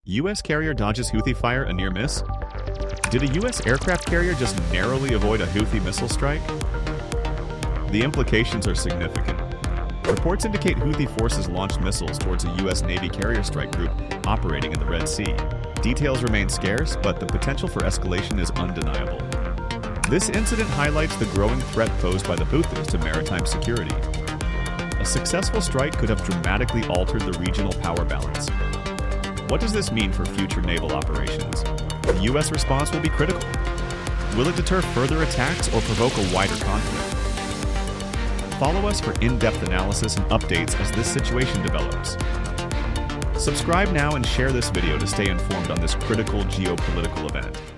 U.S. carrier dodges Houthi fire, a near miss? Did a U.S. aircraft carrier just narrowly avoid a Houthi missile strike? The implications are significant. Reports indicate Houthi forces launched missiles towards a U.S. Navy carrier strike group operating in the Red Sea. Details remain scarce, but the potential for escalation is undeniable. This incident highlights the growing threat posed by the Houthis to maritime security. A successful strike could have dramatically altered the regional power balance. What does this mean for future naval operations? The U.S. response will be critical. Will it deter further attacks or provoke a wider conflict? Follow us for in-depth analysis and updates as this situation develops. Subscribe now and share this video to stay informed on this critical geopolitical event.